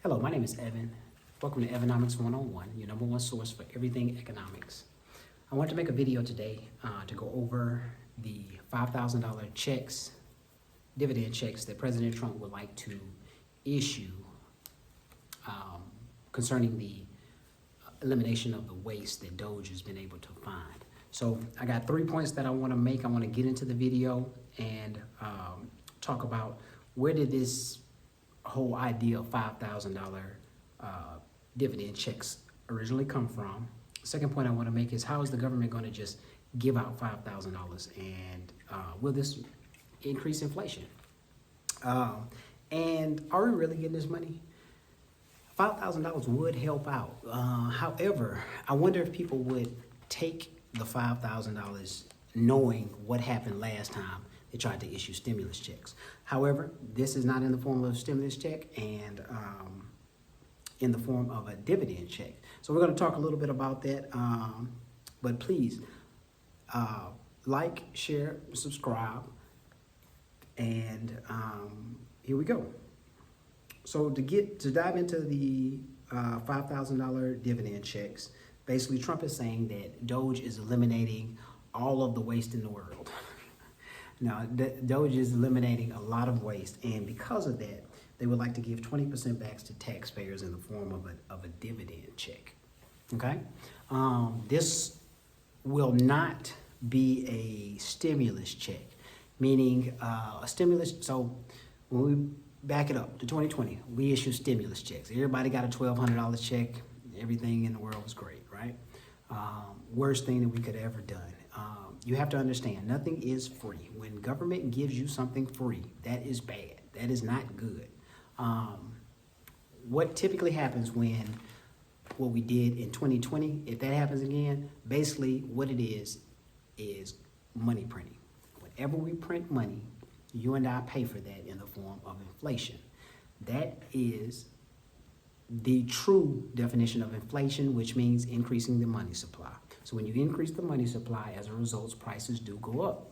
Hello, my name is Evan. Welcome to Economics 101, your number one source for everything economics. I want to make a video today to go over the $5,000 checks, dividend checks that President Trump would like to issue concerning the elimination of the waste that Doge has been able to find. So I got 3 points that I want to make. I want to get into the video and talk about where did this whole idea of $5,000 dividend checks originally come from. Second point I want to make is how is the government going to just give out $5,000 and will this increase inflation? And are we really getting this money? $5,000 would help out. However, I wonder if people would take the $5,000 knowing what happened last time they tried to issue stimulus checks. However, this is not in the form of a stimulus check and in the form of a dividend check. So we're going to talk a little bit about that. But please like, share, subscribe, and here we go. So to dive into the $5,000 dividend checks, basically Trump is saying that Doge is eliminating all of the waste in the world. Now, Doge is eliminating a lot of waste, and because of that, they would like to give 20% back to taxpayers in the form of a dividend check. Okay? This will not be a stimulus check, meaning a stimulus. So when we back it up to 2020, we issued stimulus checks. Everybody got a $1,200 check. Everything in the world was great, right? Worst thing that we could have ever done. You have to understand, nothing is free. When government gives you something free, that is bad. That is not good. What typically happens when what we did in 2020, if that happens again, basically what it is money printing. Whenever we print money, you and I pay for that in the form of inflation. That is the true definition of inflation, which means increasing the money supply. So when you increase the money supply, as a result, prices do go up.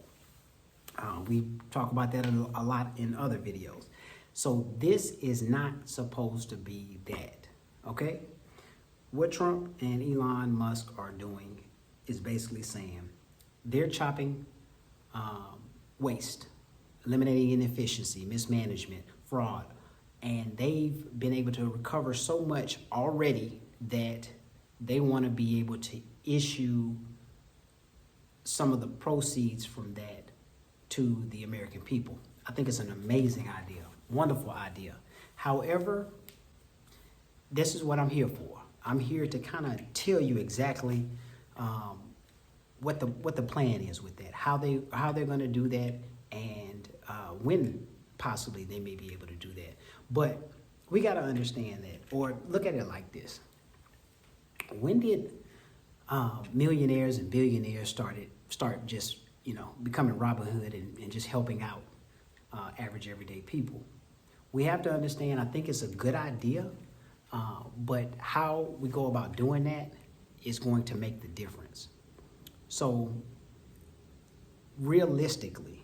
We talk about that a lot in other videos. So this is not supposed to be that, okay? What Trump and Elon Musk are doing is basically saying they're chopping waste, eliminating inefficiency, mismanagement, fraud, and they've been able to recover so much already that they want to be able to issue some of the proceeds from that to the American people. I think it's an amazing idea, wonderful idea. However, this is what I'm here for. I'm here to kind of tell you exactly what the plan is with that, how they're going to do that, and when possibly they may be able to do that. But we got to understand that, or look at it like this. When did millionaires and billionaires start just, becoming Robin Hood and just helping out average everyday people? We have to understand, I think it's a good idea, but how we go about doing that is going to make the difference. So realistically,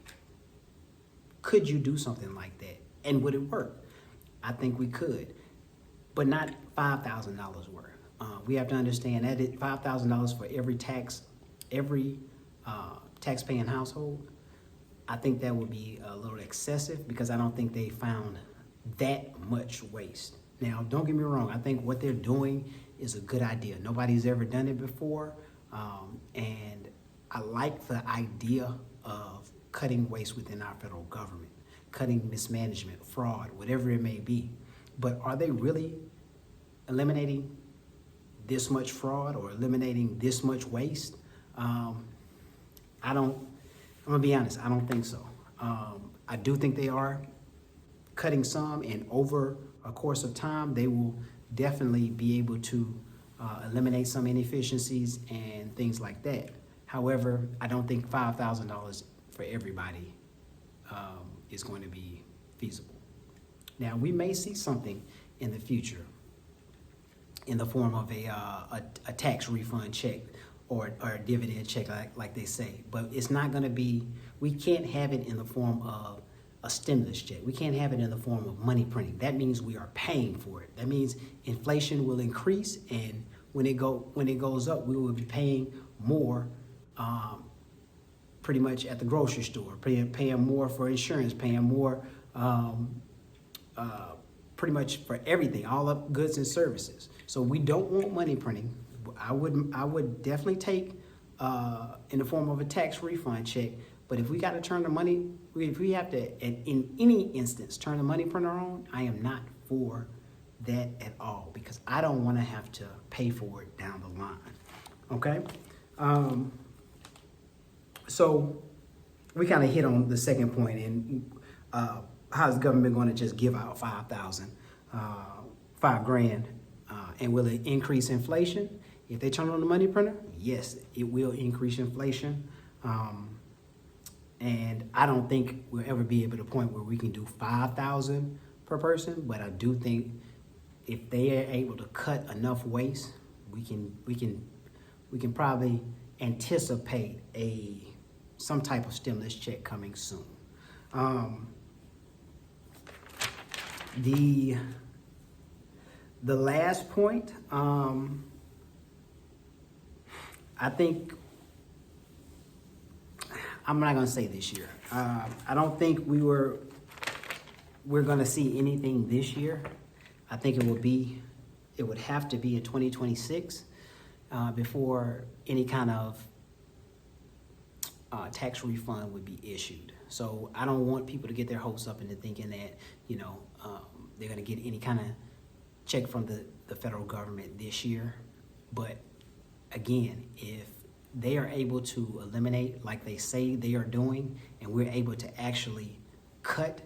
could you do something like that? And would it work? I think we could, but not $5,000 worth. We have to understand that $5,000 for every tax-paying household. I think that would be a little excessive because I don't think they found that much waste. Now, don't get me wrong. I think what they're doing is a good idea. Nobody's ever done it before, and I like the idea of cutting waste within our federal government, cutting mismanagement, fraud, whatever it may be. But are they really eliminating this much fraud or eliminating this much waste? I'm gonna be honest, I don't think so. I do think they are cutting some, and over a course of time, they will definitely be able to eliminate some inefficiencies and things like that. However, I don't think $5,000 for everybody is going to be feasible. Now, we may see something in the future in the form of a tax refund check or a dividend check, like they say, but it's not going to be. We can't have it in the form of a stimulus check. We can't have it in the form of money printing. That means we are paying for it. That means inflation will increase, and when it goes up, we will be paying more, pretty much at the grocery store, paying more for insurance, paying more, pretty much for everything, all of goods and services. So we don't want money printing. I would definitely take in the form of a tax refund check. But if we got to turn the money, if we have to, in any instance, turn the money printer on, I am not for that at all, because I don't want to have to pay for it down the line. Okay? So we kind of hit on the second point, and how's the government going to just give out $5,000, $5,000, and will it increase inflation? If they turn on the money printer, yes, it will increase inflation. And I don't think we'll ever be able to point where we can do 5,000 per person, but I do think if they are able to cut enough waste, we can probably anticipate some type of stimulus check coming soon. The last point, I think, I'm not going to say this year. I don't think we're going to see anything this year. I think it would have to be in 2026 before any kind of tax refund would be issued. So I don't want people to get their hopes up into thinking that, they're going to get any kind of check from the federal government this year. But again, if they are able to eliminate, like they say they are doing, and we're able to actually cut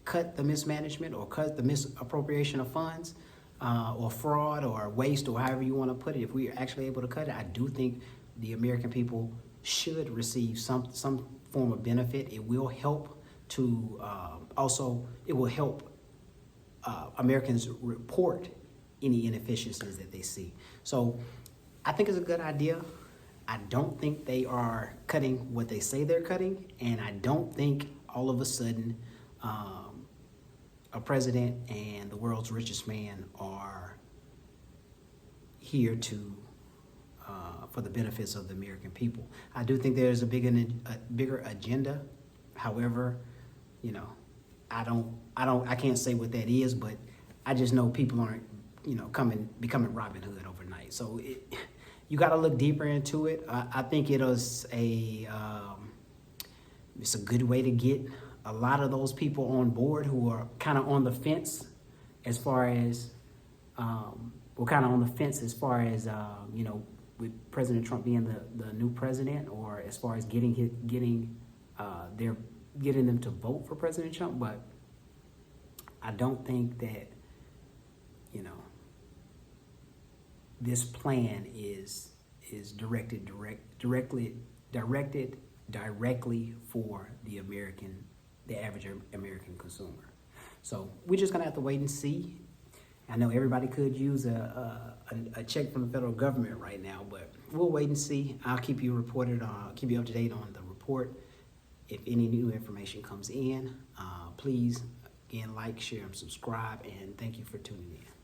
the mismanagement or cut the misappropriation of funds, or fraud or waste, or however you want to put it, if we are actually able to cut it, I do think the American people should receive some form of benefit. It will help to it will help Americans report any inefficiencies that they see. So I think it's a good idea. I don't think they are cutting what they say they're cutting, and I don't think all of a sudden a president and the world's richest man are here to for the benefits of the American people. I do think there's a bigger agenda. However, I can't say what that is, but I just know people aren't, becoming Robin Hood overnight. So you got to look deeper into it. I think it's a good way to get a lot of those people on board who are kind of on the fence as far as, with President Trump being the new president, or as far as getting them to vote for President Trump. But I don't think that, this plan is directed directly for the average American consumer. So we're just gonna have to wait and see. I know everybody could use a check from the federal government right now, but we'll wait and see. I'll keep you keep you up to date on the report. If any new information comes in, please, again, like, share, and subscribe, and thank you for tuning in.